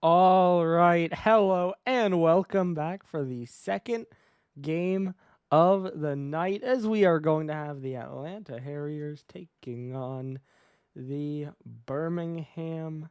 All right, hello and welcome back for the second game of the night as we are going to have the Atlanta Harriers taking on the Birmingham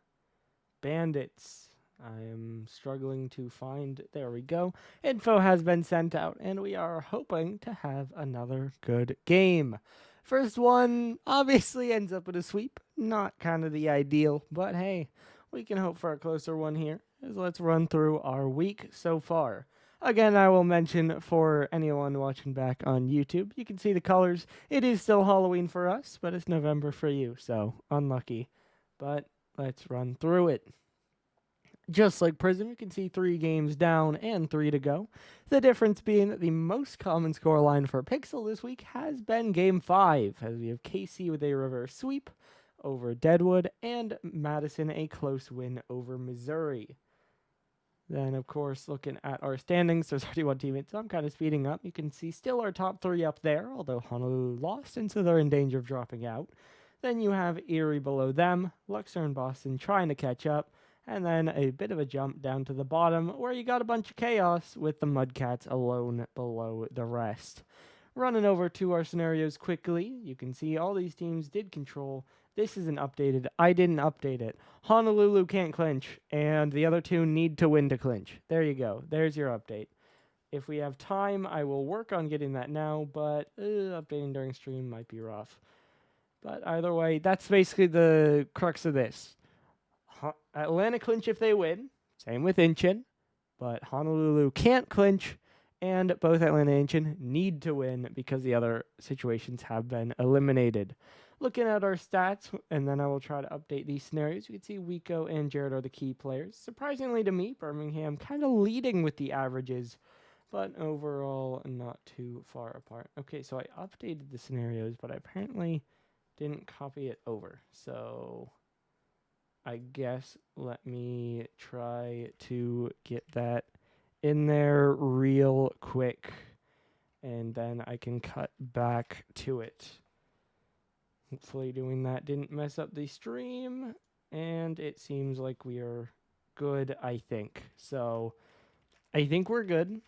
Bandits. I am struggling to find, there we go. Info has been sent out and we are hoping to have another good game. First one obviously ends up with a sweep. Not kind of the ideal, but hey, we can hope for a closer one here. As let's run through our week so far. Again, I will mention for anyone watching back on YouTube, you can see the colors. It is still Halloween for us, but it's November for you, so unlucky. But let's run through it. Just like Prism, you can see 3 games down and 3 to go. The difference being that the most common scoreline for Pixel this week has been Game 5, as we have KC with a reverse sweep over Deadwood and Madison a close win over Missouri. Then, of course, looking at our standings, there's already one teammate, so I'm kind of speeding up. You can see still our top 3 up there, although Honolulu lost, and so they're in danger of dropping out. Then you have Erie below them, Luxor and Boston trying to catch up, and then a bit of a jump down to the bottom where you got a bunch of chaos with the Mudcats alone below the rest. Running over to our scenarios quickly, you can see all these teams did control. This isn't updated. I didn't update it. Honolulu can't clinch, and the other two need to win to clinch. There you go. There's your update. If we have time, I will work on getting that now, but updating during stream might be rough. But either way, that's basically the crux of this. Atlanta clinch if they win. Same with Incheon. But Honolulu can't clinch, and both Atlanta and Incheon need to win because the other situations have been eliminated. Looking at our stats, and then I will try to update these scenarios. You can see Wiko and Jared are the key players. Surprisingly to me, Birmingham kind of leading with the averages, but overall not too far apart. Okay, so I updated the scenarios, but I apparently didn't copy it over. So I guess let me try to get that in there real quick, and then I can cut back to it. Hopefully doing that didn't mess up the stream, and it seems like we are good, I think. So I think we're good.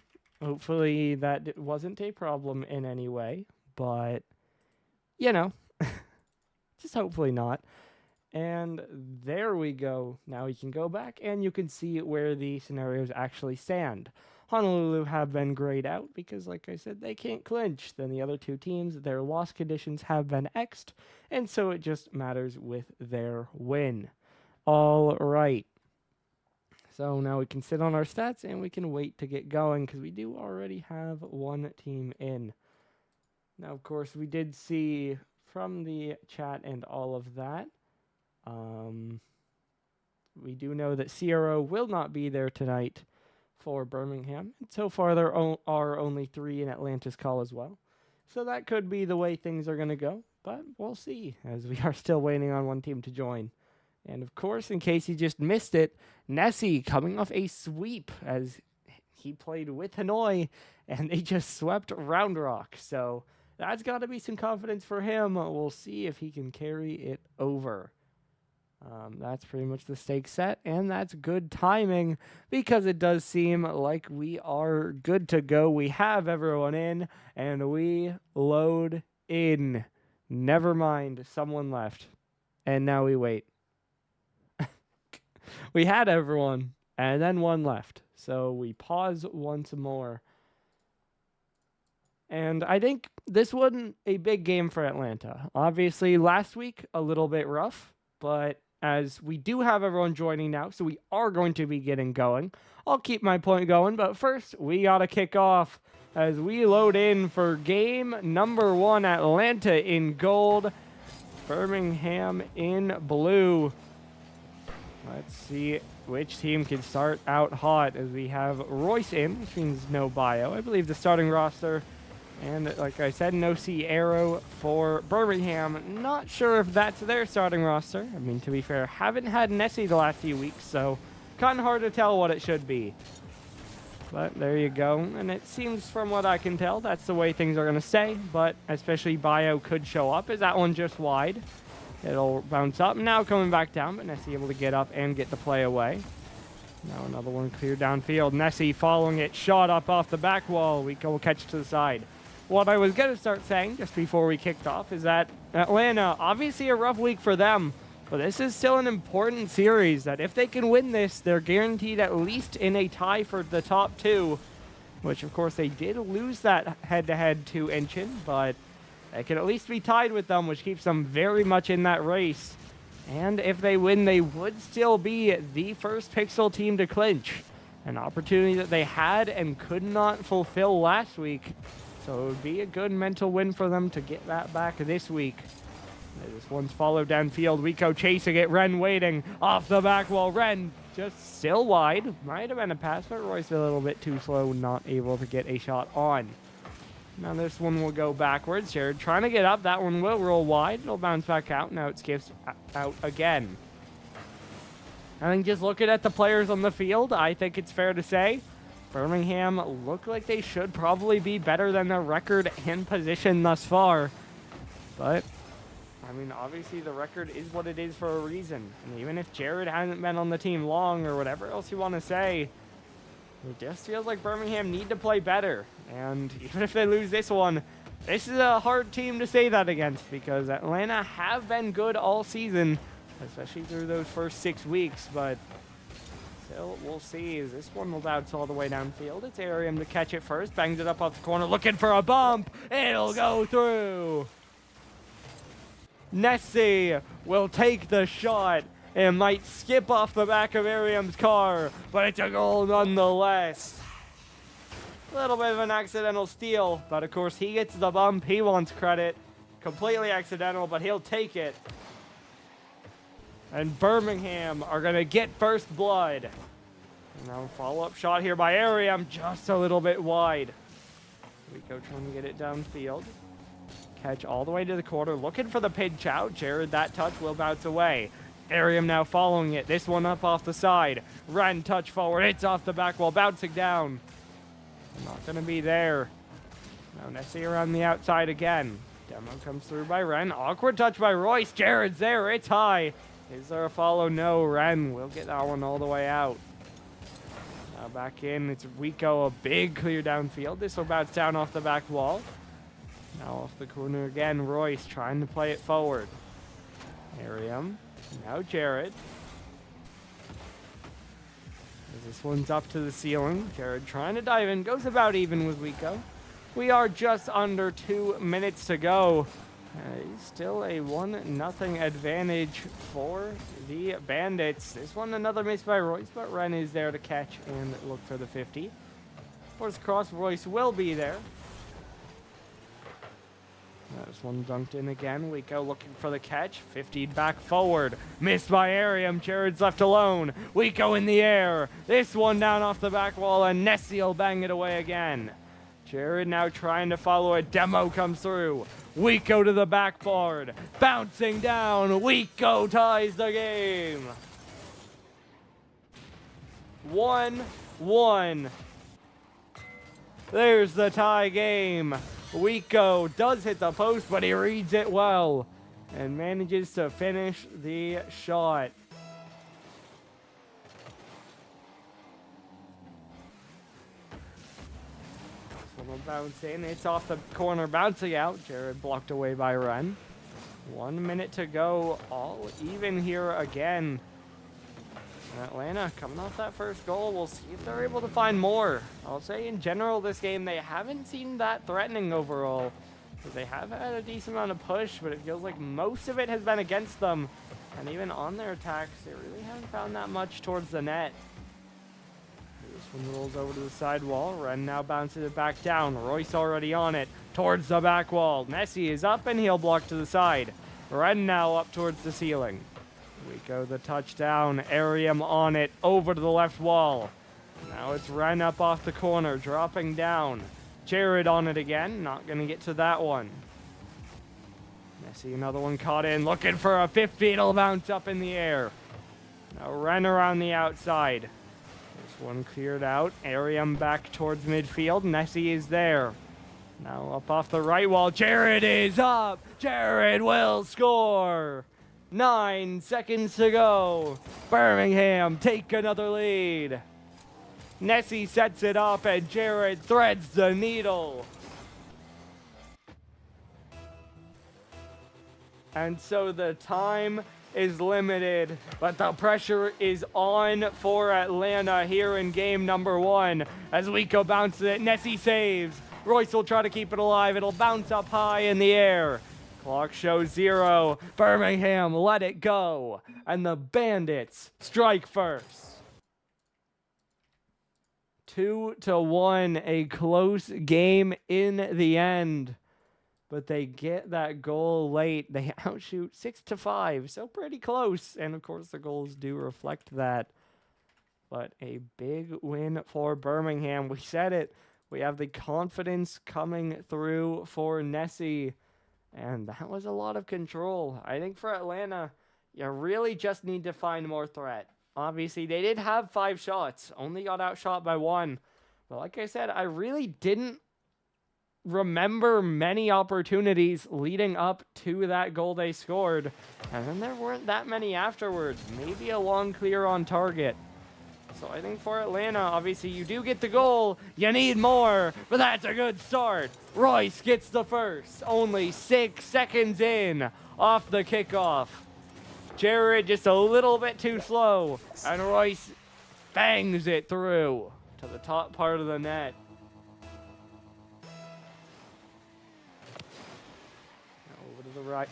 Hopefully that wasn't a problem in any way, but you know, just hopefully not. And there we go. Now we can go back and you can see where the scenarios actually stand. Honolulu have been grayed out because, like I said, they can't clinch. Then the other two teams, their loss conditions have been X'd, and so it just matters with their win. All right. So now we can sit on our stats and we can wait to get going because we do already have one team in. Now, of course, we did see from the chat and all of that, we do know that CRO will not be there tonight for Birmingham. And so far, there are only 3 in Atlanta's call as well. So that could be the way things are going to go. But we'll see, as we are still waiting on one team to join. And of course, in case you just missed it, Nessie coming off a sweep as he played with Hanoi, and they just swept Round Rock. So that's got to be some confidence for him. We'll see if he can carry it over. That's pretty much the stake set, and that's good timing because it does seem like we are good to go. We have everyone in, and we load in. Never mind, someone left, and now we wait. We had everyone, and then one left, so we pause once more. And I think this wasn't a big game for Atlanta. Obviously, last week, a little bit rough, but as we do have everyone joining now, so we are going to be getting going. I'll keep my point going, but first, we got to kick off as we load in for game number 1, Atlanta in gold, Birmingham in blue. Let's see which team can start out hot as we have Royce in, which means no bio. I believe the starting roster. And like I said, no Arrow for Birmingham. Not sure if that's their starting roster. I mean, to be fair, haven't had Nessie the last few weeks, so kind of hard to tell what it should be. But there you go. And it seems from what I can tell, that's the way things are going to stay. But especially bio could show up. Is that one just wide? It'll bounce up. Now coming back down, but Nessie able to get up and get the play away. Now another one cleared downfield. Nessie following it. Shot up off the back wall. We will catch to the side. What I was going to start saying just before we kicked off is that Atlanta, obviously a rough week for them, but this is still an important series that if they can win this, they're guaranteed at least in a tie for the top two, which of course they did lose that head-to-head to Incheon, but they can at least be tied with them, which keeps them very much in that race. And if they win, they would still be the first Pixel team to clinch, an opportunity that they had and could not fulfill last week. So it would be a good mental win for them to get that back this week. This one's followed downfield. Rico chasing it. Ren waiting off the back wall. Ren just still wide. Might have been a pass, but Royce a little bit too slow, not able to get a shot on. Now this one will go backwards. Jared trying to get up. That one will roll wide. It'll bounce back out. Now it skips out again. I think just looking at the players on the field, I think it's fair to say Birmingham look like they should probably be better than their record and position thus far. But, I mean, obviously the record is what it is for a reason. And even if Jared hasn't been on the team long or whatever else you want to say, it just feels like Birmingham need to play better. And even if they lose this one, this is a hard team to say that against because Atlanta have been good all season, especially through those first 6 weeks. But still, we'll see. As this one will bounce all the way downfield. It's Arium to catch it first. Bangs it up off the corner, looking for a bump. It'll go through. Nessie will take the shot. It might skip off the back of Arium's car, but it's a goal nonetheless. A little bit of an accidental steal, but of course he gets the bump. He wants credit. Completely accidental, but he'll take it. And Birmingham are going to get first blood. And now follow-up shot here by Arium, just a little bit wide. Rico trying to get it downfield. Catch all the way to the corner, looking for the pinch out. Jared, that touch will bounce away. Arium now following it. This one up off the side. Ren touch forward. It's off the back wall, bouncing down. Not going to be there. Now Nessie around the outside again. Demo comes through by Ren. Awkward touch by Royce. Jared's there. It's high. Is there a follow? No. Ren will get that one all the way out. Now back in. It's Rico. A big clear downfield. This will bounce down off the back wall. Now off the corner again. Royce trying to play it forward. Arium. Now Jared. This one's up to the ceiling. Jared trying to dive in. Goes about even with Rico. We are just under 2 minutes to go. Still a 1-0 advantage for the Bandits. This one another miss by Royce, but Ren is there to catch and look for the 50. Force cross, Royce will be there. This one dunked in again. Rico looking for the catch. 50 back forward. Missed by Arium. Jared's left alone. Rico in the air. This one down off the back wall, and Nessie will bang it away again. Jared now trying to follow it. Demo comes through. Rico to the backboard. Bouncing down. Rico ties the game. 1-1. There's the tie game. Rico does hit the post, but he reads it well and manages to finish the shot. This one will bounce in. It's off the corner, bouncing out. Jared blocked away by Ren. 1 minute to go. All even here again. Atlanta coming off that first goal. We'll see if they're able to find more. I'll say in general this game they haven't seemed that threatening overall. They have had a decent amount of push, but it feels like most of it has been against them. And even on their attacks, they really haven't found that much towards the net. This one rolls over to the side wall. Ren now bounces it back down. Royce already on it. Towards the back wall. Nessie is up and he'll block to the side. Ren now up towards the ceiling. Rico the touchdown. Arium on it. Over to the left wall. Now it's Ren up off the corner. Dropping down. Jared on it again. Not going to get to that one. Nessie another one caught in. Looking for a 50. It'll bounce up in the air. Now Ren around the outside. This one cleared out. Arium back towards midfield. Nessie is there. Now up off the right wall. Jared is up. Jared will score. 9 seconds to go. Birmingham take another lead. Nessie sets it up and Jared threads the needle. And so the time is limited, but the pressure is on for Atlanta here in game number 1. As Wiko bounces it, Nessie saves. Royce will try to keep it alive. It'll bounce up high in the air. Clock shows 0. Birmingham let it go. And the Bandits strike first. 2-1, a close game in the end. But they get that goal late. They outshoot 6-5, so pretty close. And of course, the goals do reflect that. But a big win for Birmingham. We said it. We have the confidence coming through for Nessie. And that was a lot of control. I think for Atlanta, you really just need to find more threat. Obviously, they did have 5 shots. Only got outshot by 1. But like I said, I really didn't remember many opportunities leading up to that goal they scored. And then there weren't that many afterwards. Maybe a long clear on target. So I think for Atlanta, obviously you do get the goal. You need more, but that's a good start. Royce gets the first. Only 6 seconds in off the kickoff. Jared just a little bit too slow. And Royce bangs it through to the top part of the net.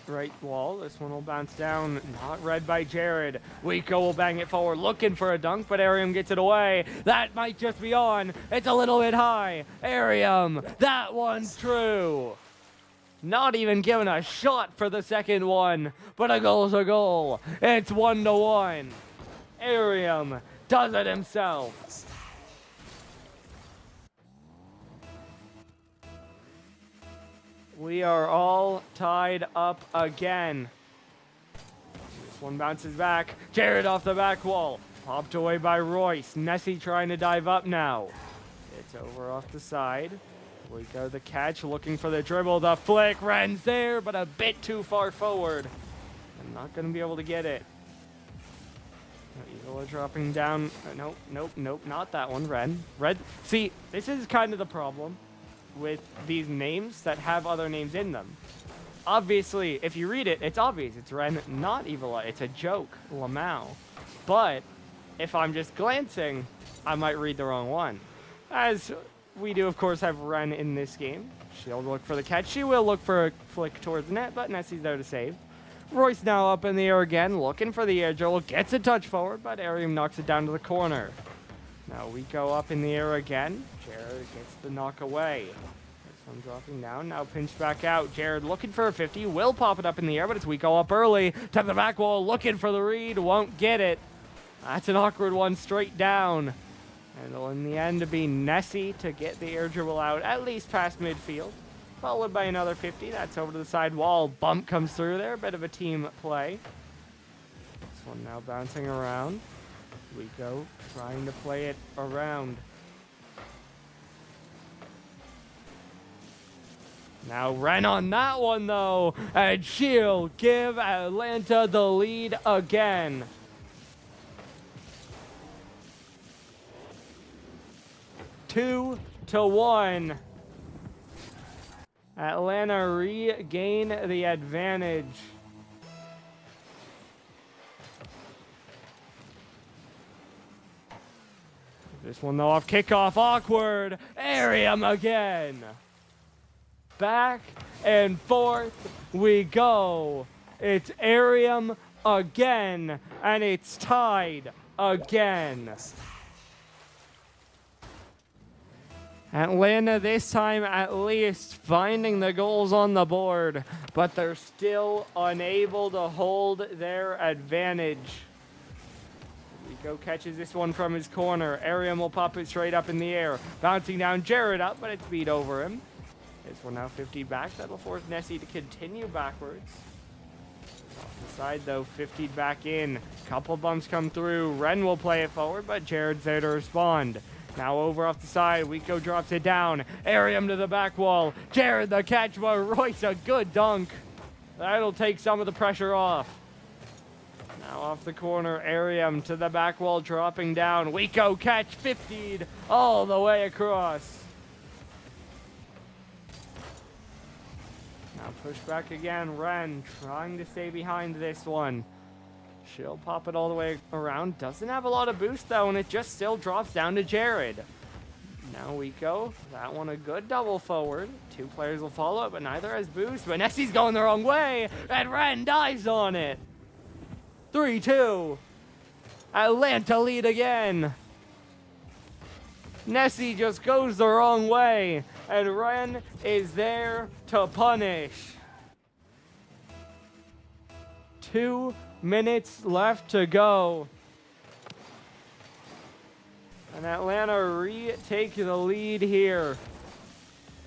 Right wall. This one will bounce down. Not read by Jared. Wiko will bang it forward, looking for a dunk, but Arium gets it away. That might just be on. It's a little bit high. Arium, that one's true. Not even given a shot for the second one, but a goal's a goal. It's 1-1. Arium does it himself. We are all tied up again. This one bounces back. Jared off the back wall. Popped away by Royce. Nessie trying to dive up now. It's over off the side. We go the catch, looking for the dribble. The flick. Ren's there, but a bit too far forward. I'm not going to be able to get it. Eagle dropping down. Nope, not that one. Ren. Red. See, this is kind of the problem with these names that have other names in them. Obviously, if you read it, it's obvious. It's Ren, not Evil Eye. It's a joke, Lamau. But if I'm just glancing, I might read the wrong one. As we do, of course, have Ren in this game. She'll look for the catch. She will look for a flick towards the net, but Nessie's there to save. Royce now up in the air again, looking for the air dribble. Gets a touch forward, but Arium knocks it down to the corner. Now we go up in the air again. Jared gets the knock away. This one dropping down. Now pinched back out. Jared looking for a 50. Will pop it up in the air, but it's Wiko up early. To the back wall, looking for the read. Won't get it. That's an awkward one straight down. And it'll in the end be Nessie to get the air dribble out, at least past midfield. Followed by another 50. That's over to the side wall. Bump comes through there. Bit of a team play. This one now bouncing around. Wiko trying to play it around. Now Ren on that one though, and she'll give Atlanta the lead again. Two to 1. Atlanta regain the advantage. This one though off kickoff, awkward. Arium again. Back and forth we go. It's Arium again, and it's tied again. Atlanta this time at least finding the goals on the board, but they're still unable to hold their advantage. Wiko catches this one from his corner. Arium will pop it straight up in the air. Bouncing down, Jared up, but it's beat over him. This one now 50 back. That'll force Nessie to continue backwards. Off the side though, 50 back in. Couple bumps come through. Ren will play it forward, but Jared's there to respond. Now over off the side, Wiko drops it down. Arium to the back wall. Jared the catch by Royce, a good dunk. That'll take some of the pressure off. off the corner. Ariam to the back wall, dropping down. Wiko catch 50'd all the way across. Now push back again. Ren trying to stay behind this one. She'll pop it all the way around. Doesn't have a lot of boost though, and it just still drops down to Jared. Now Wiko, that one a good double forward. Two players will follow it, but neither has boost. But Nessie's going the wrong way, and Ren dives on it. 3-2. Atlanta lead again. Nessie just goes the wrong way, and Ren is there to punish. 2 minutes left to go. And Atlanta retake the lead here.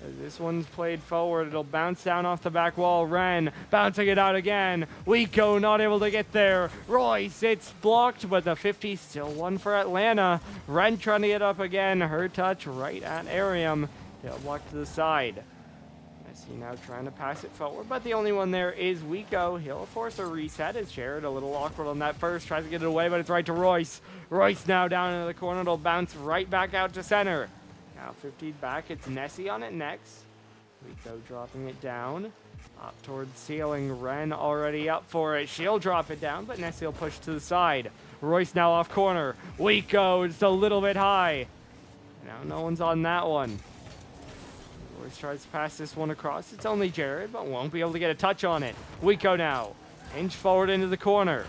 As this one's played forward, it'll bounce down off the back wall. Ren bouncing it out again. Wiko not able to get there. Royce, it's blocked, but the 50 still won for Atlanta. Ren trying to get up again. Her touch right at Ariam. He'll block to the side. Nessie now trying to pass it forward, but the only one there is Wiko. He'll force a reset as Jared a little awkward on that first. Tries to get it away, but it's right to Royce. Royce now down into the corner. It'll bounce right back out to center. Now 50 back. It's Nessie on it next. Wiko dropping it down. Up towards ceiling. Ren already up for it. She'll drop it down, but Nessie will push to the side. Royce now off corner. Wiko, it's a little bit high. Now no one's on that one. Royce tries to pass this one across. It's only Jared, but won't be able to get a touch on it. Wiko now. Inch forward into the corner.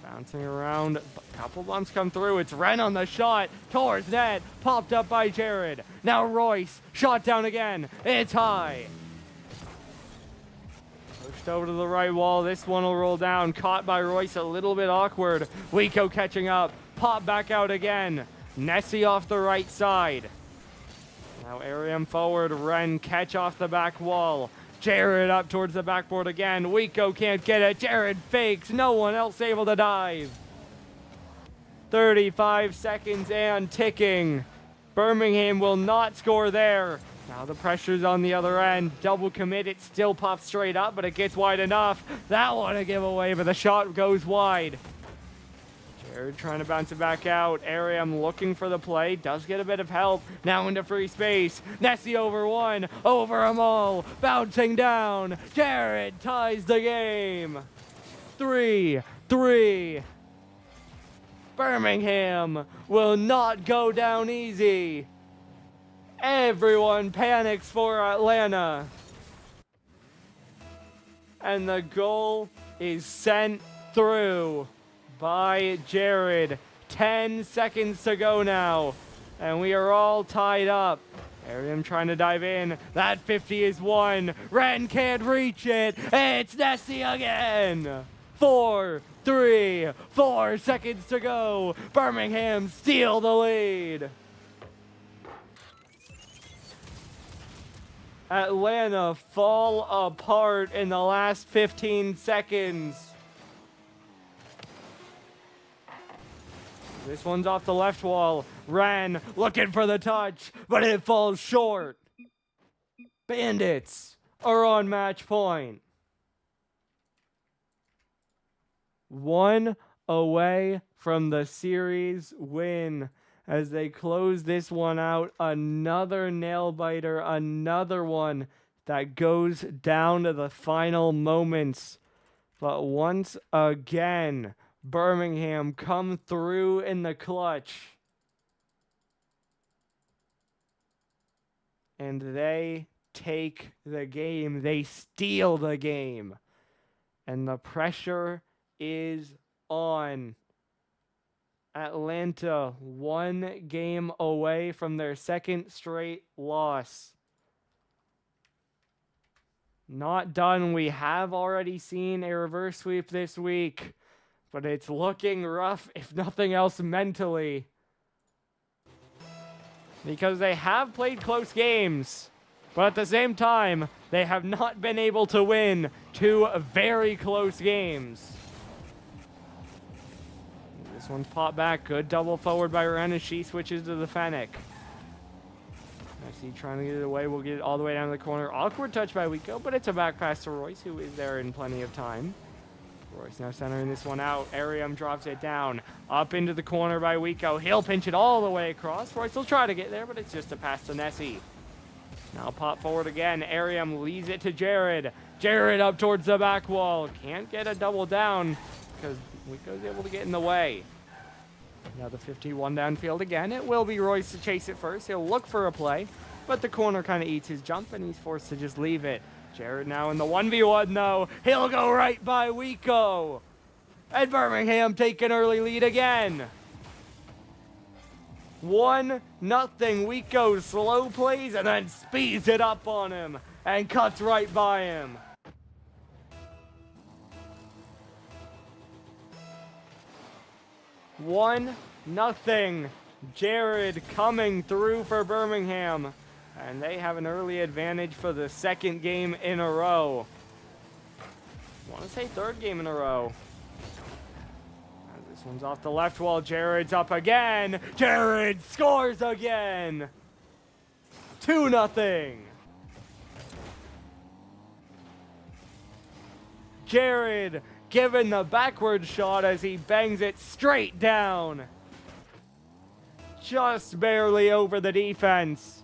Bouncing around. A couple bumps come through. It's Ren on the shot. Towards net. Popped up by Jared. Now Royce. Shot down again. It's high. Pushed over to the right wall. This one will roll down. Caught by Royce. A little bit awkward. Wiko catching up. Pop back out again. Nessie off the right side. Now Ariam forward. Ren catch off the back wall. Jared up towards the backboard again. Wiko can't get it. Jared fakes. No one else able to dive. 35 seconds and ticking. Birmingham will not score there. Now the pressure's on the other end. Double commit. It still pops straight up, but it gets wide enough. That one a giveaway, but the shot goes wide. Jared trying to bounce it back out. Ariam looking for the play. Does get a bit of help. Now into free space. Nessie over one. Over them all. Bouncing down. Jared ties the game. 3-3. Birmingham will not go down easy. Everyone panics for Atlanta. And the goal is sent through by Jared. 10 seconds to go now, and we are all tied up. Ariam trying to dive in. That 50 is won. Ren can't reach it. It's Nessie again. 4 seconds to go. Birmingham steal the lead. Atlanta fall apart in the last 15 seconds. This one's off the left wall. Ren looking for the touch, but it falls short. Bandits are on match point. 1 away from the series win as they close this one out. Another nail biter, another one that goes down to the final moments. But once again, Birmingham come through in the clutch. And they take the game. They steal the game. And the pressure is on. Atlanta 1 game away from their second straight loss. Not done. We have already seen a reverse sweep this week, but it's looking rough, if nothing else mentally. Because they have played close games, but at the same time, they have not been able to win 2 very close games. This one's popped back. Good double forward by Ren as she switches to the Fennec. Nessie trying to get it away. We'll get it all the way down to the corner. Awkward touch by Wiko, but it's a back pass to Royce, who is there in plenty of time. Royce now centering this one out. Arium drops it down. Up into the corner by Wiko. He'll pinch it all the way across. Royce will try to get there, but it's just a pass to Nessie. Now pop forward again. Arium leaves it to Jared. Jared up towards the back wall. Can't get a double down because Wiko's able to get in the way. Now the 51 downfield again. It will be Royce to chase it first. He'll look for a play, but the corner kind of eats his jump, and he's forced to just leave it. Jared now in the 1v1, though. He'll go right by Wiko. And Birmingham take an early lead again. 1-0. Wiko slow plays and then speeds it up on him and cuts right by him. One nothing. Jared coming through for Birmingham. And they have an early advantage for the second game in a row. I want to say third game in a row. As this one's off the left wall. Jared's up again. Jared scores again. 2-0. Jared given the backward shot as he bangs it straight down. Just barely over the defense.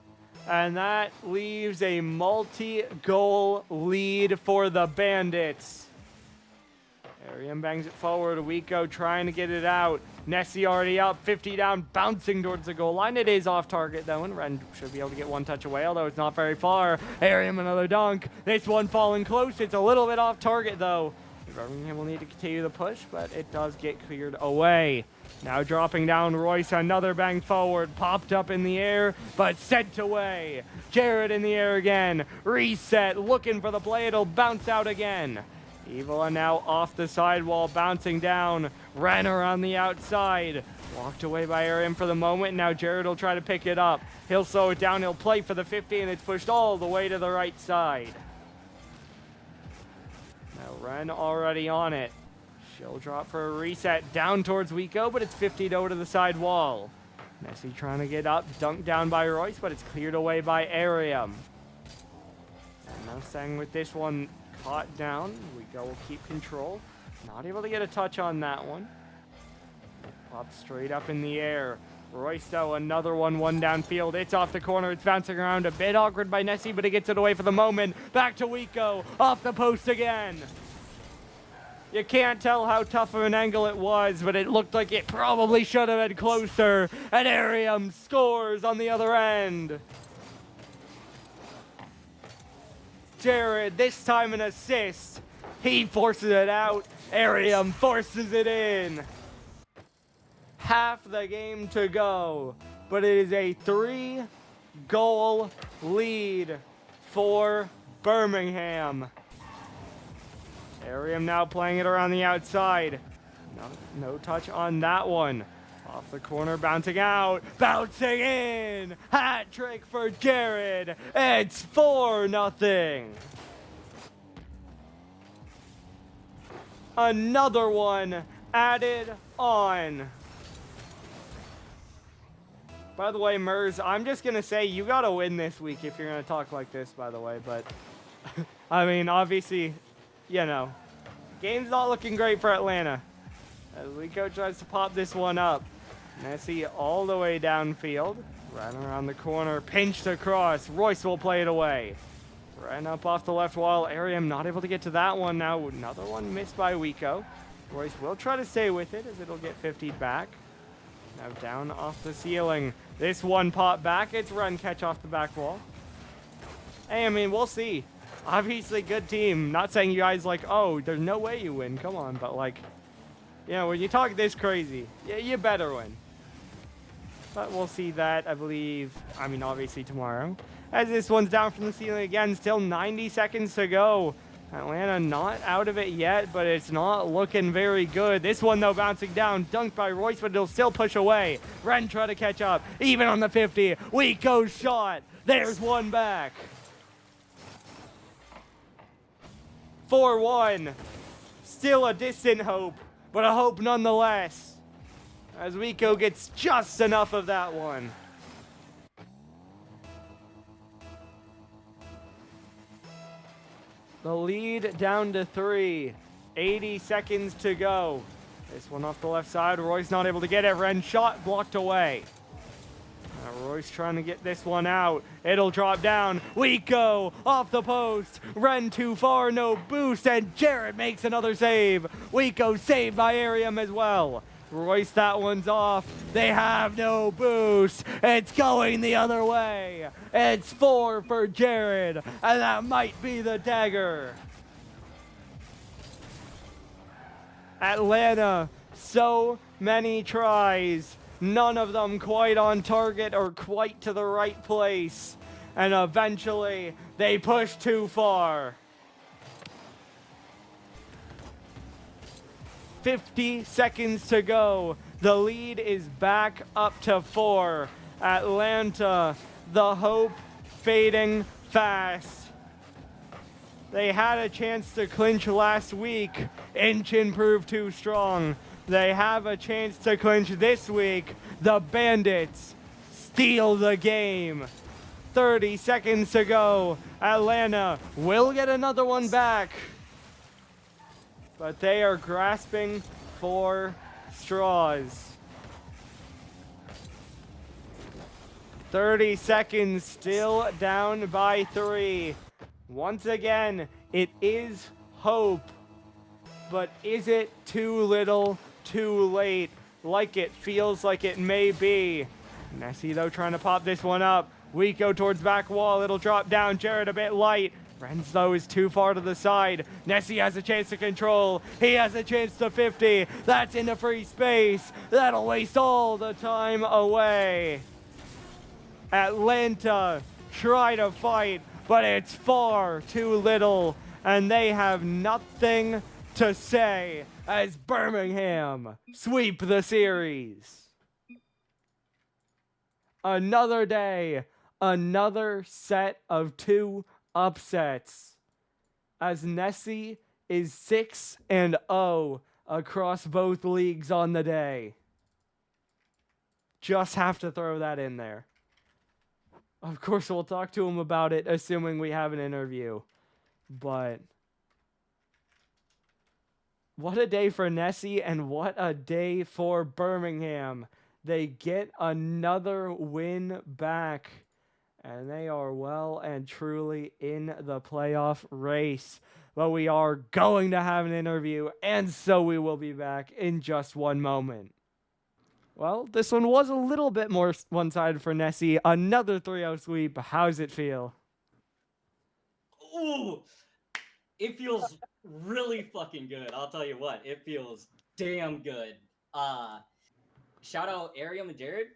And that leaves a multi-goal lead for the Bandits. Arium bangs it forward. Wiko trying to get it out. Nessie already up, 50 down, bouncing towards the goal line. It is off target though, and Ren should be able to get one touch away, although it's not very far. Arium another dunk. This one falling close. It's a little bit off target though. Birmingham will need to continue the push, but it does get cleared away. Now dropping down, Royce, another bang forward, popped up in the air, but sent away. Jared in the air again, reset, looking for the play, it'll bounce out again. Evola now off the sidewall, bouncing down, ran around the outside, walked away by Arium for the moment. Now Jared will try to pick it up. He'll slow it down, he'll play for the 50, and it's pushed all the way to the right side. Now Ren already on it. She'll drop for a reset down towards Wiko, but it's 50'd over to the side wall. Nessie trying to get up, dunked down by Royce, but it's cleared away by Arium. And now staying with this one caught down. Wiko will keep control. Not able to get a touch on that one. Popped straight up in the air. Royce though, another one downfield. It's off the corner, it's bouncing around. A bit awkward by Nessie, but he gets it away for the moment. Back to Wiko, off the post again. You can't tell how tough of an angle it was, but it looked like it probably should have been closer. And Arium scores on the other end. Jared, this time an assist. He forces it out. Arium forces it in. Half the game to go, but it is a 3-goal lead for Birmingham. Arium now playing it around the outside. No touch on that one. Off the corner, bouncing out, bouncing in. Hat trick for Jared. It's 4-0. Another one added on. By the way, Mers, I'm just going to say you got to win this week if you're going to talk like this, by the way. But, I mean, obviously, you know, game's not looking great for Atlanta. As Wiko tries to pop this one up. Nessie all the way downfield. Ran around the corner, pinched across. Royce will play it away. Ran up off the left wall. Arium not able to get to that one now. Another one missed by Wiko. Royce will try to stay with it as it'll get 50'd back. Now down off the ceiling. This one pop back. It's run catch off the back wall. Hey, I mean, we'll see. Obviously, good team. Not saying you guys like, oh, there's no way you win. Come on. But, like, you know, when you talk this crazy, yeah, you better win. But we'll see that, I believe, I mean, obviously tomorrow. As this one's down from the ceiling again. Still 90 seconds to go. Atlanta not out of it yet, but it's not looking very good. This one, though, bouncing down. Dunked by Royce, but it'll still push away. Ren try to catch up. Even on the 50. Wiko's shot. There's one back. 4-1. Still a distant hope, but a hope nonetheless. As Wiko gets just enough of that one. The lead down to 3. 80 seconds to go. This one off the left side. Roy's not able to get it. Ren shot blocked away. Roy's trying to get this one out. It'll drop down. Wiko off the post. Ren too far, no boost, and Jared makes another save. Wiko saved by Arium as well. Royce, that one's off. They have no boost. It's going the other way. It's 4 for Jared, and that might be the dagger. Atlanta, so many tries. None of them quite on target or quite to the right place. And eventually, they push too far. 50 seconds to go. The lead is back up to 4. Atlanta, the hope fading fast. They had a chance to clinch last week. Incheon proved too strong. They have a chance to clinch this week. The Bandits steal the game. 30 seconds to go. Atlanta will get another one back. But they are grasping for straws. 30 seconds, still down by 3. Once again, it is hope. But is it too little, too late? Like it feels like it may be. Nessie, though, trying to pop this one up. Wiko towards back wall. It'll drop down. Jared a bit light. Renz, though, is too far to the side. Nessie has a chance to control. He has a chance to 50. That's into free space. That'll waste all the time away. Atlanta try to fight, but it's far too little, and they have nothing to say as Birmingham sweep the series. Another day, another set of 2 upsets, as Nessie is 6-0 across both leagues on the day. Just have to throw that in there. Of course, we'll talk to him about it, assuming we have an interview. But what a day for Nessie, and what a day for Birmingham. They get another win back, and they are well and truly in the playoff race. But we are going to have an interview, and so we will be back in just one moment. Well, this one was a little bit more one-sided for Nessie. Another 3-0 sweep. How's it feel? Ooh, it feels really fucking good. I'll tell you what, it feels damn good. Shout out Arium and Jared,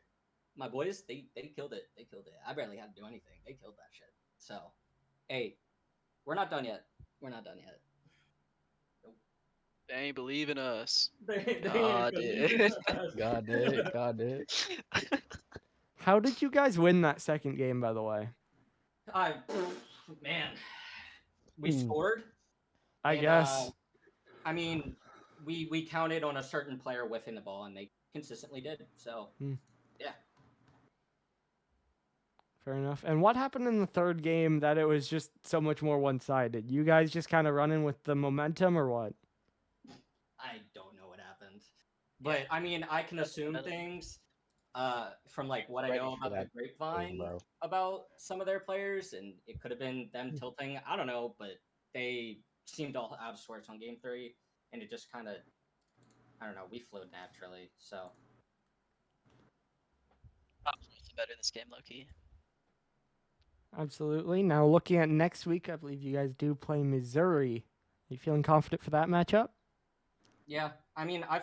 my boys. They killed it. They killed it. I barely had to do anything. They killed that shit. So, hey, we're not done yet. We're not done yet. Nope. They ain't believe in us. God did. God did. God did. How did you guys win that second game, by the way? Man, we scored. I guess. I mean, we counted on a certain player whiffing the ball, and they consistently did. So, yeah. Fair enough. And what happened in the third game that it was just so much more one-sided? You guys just kind of running with the momentum, or what? I don't know what happened. But, I mean, I can assume things from, like, what I know about the grapevine about some of their players, and it could have been them tilting. I don't know, but they seemed all out of sorts on game 3, and it just kind of, I don't know, we flowed naturally, so. Better this game, low-key. Absolutely. Now, looking at next week, I believe you guys do play Missouri. Are you feeling confident for that matchup? Yeah, I mean, I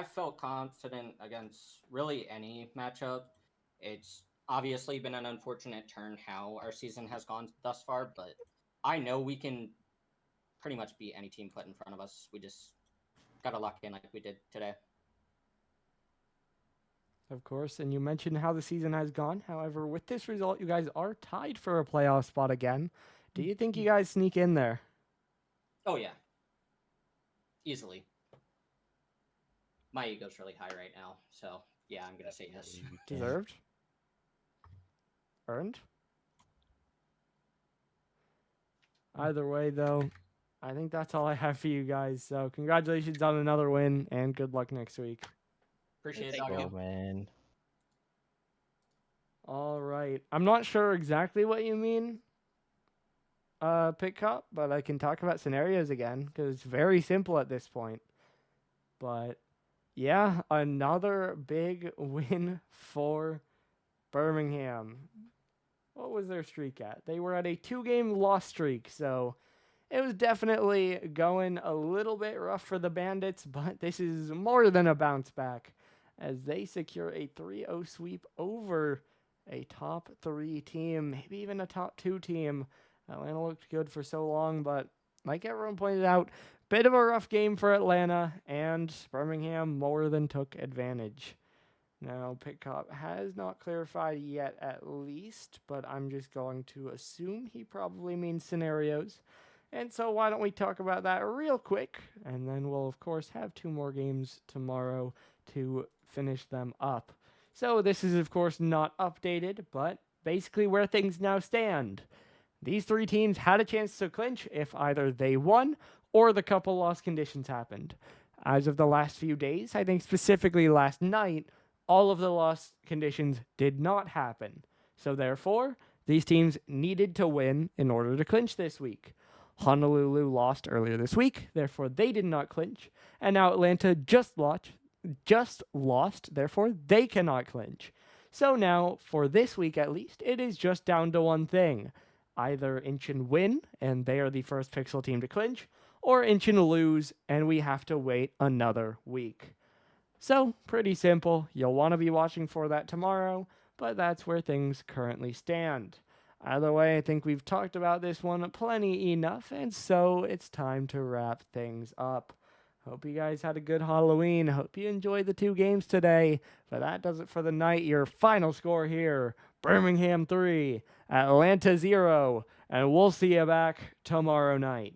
felt confident against really any matchup. It's obviously been an unfortunate turn how our season has gone thus far, but I know we can pretty much beat any team put in front of us. We just got to lock in like we did today. Of course, and you mentioned how the season has gone. However, with this result, you guys are tied for a playoff spot again. Do you think you guys sneak in there? Oh, yeah. Easily. My ego's really high right now, so yeah, I'm going to say yes. Deserved? Earned? Either way, though, I think that's all I have for you guys. So congratulations on another win, and good luck next week. Appreciate it, Thank doggo. you. Oh, man. All right. I'm not sure exactly what you mean, Pickup, but I can talk about scenarios again because it's very simple at this point. But yeah, another big win for Birmingham. What was their streak at? They were at a 2-game loss streak, so it was definitely going a little bit rough for the Bandits, but this is more than a bounce back as they secure a 3-0 sweep over a top 3 team, maybe even a top 2 team. Atlanta looked good for so long, but like everyone pointed out, bit of a rough game for Atlanta, and Birmingham more than took advantage. Now, Pitcop has not clarified yet, at least, but I'm just going to assume he probably means scenarios. And so why don't we talk about that real quick, and then we'll, of course, have 2 more games tomorrow to finish them up. So this is, of course, not updated, but basically where things now stand. These 3 teams had a chance to clinch if either they won or the couple loss conditions happened. As of the last few days, I think specifically last night, all of the loss conditions did not happen. So therefore, these teams needed to win in order to clinch this week. Honolulu lost earlier this week, therefore they did not clinch. And now Atlanta just lost, therefore they cannot clinch. So now, for this week at least, it is just down to one thing. Either Incheon win, and they are the first Pixel team to clinch, or Incheon lose, and we have to wait another week. So, pretty simple. You'll want to be watching for that tomorrow, but that's where things currently stand. Either way, I think we've talked about this one plenty enough, and so it's time to wrap things up. Hope you guys had a good Halloween. Hope you enjoyed the 2 games today. But that does it for the night. Your final score here, Birmingham 3, Atlanta 0, and we'll see you back tomorrow night.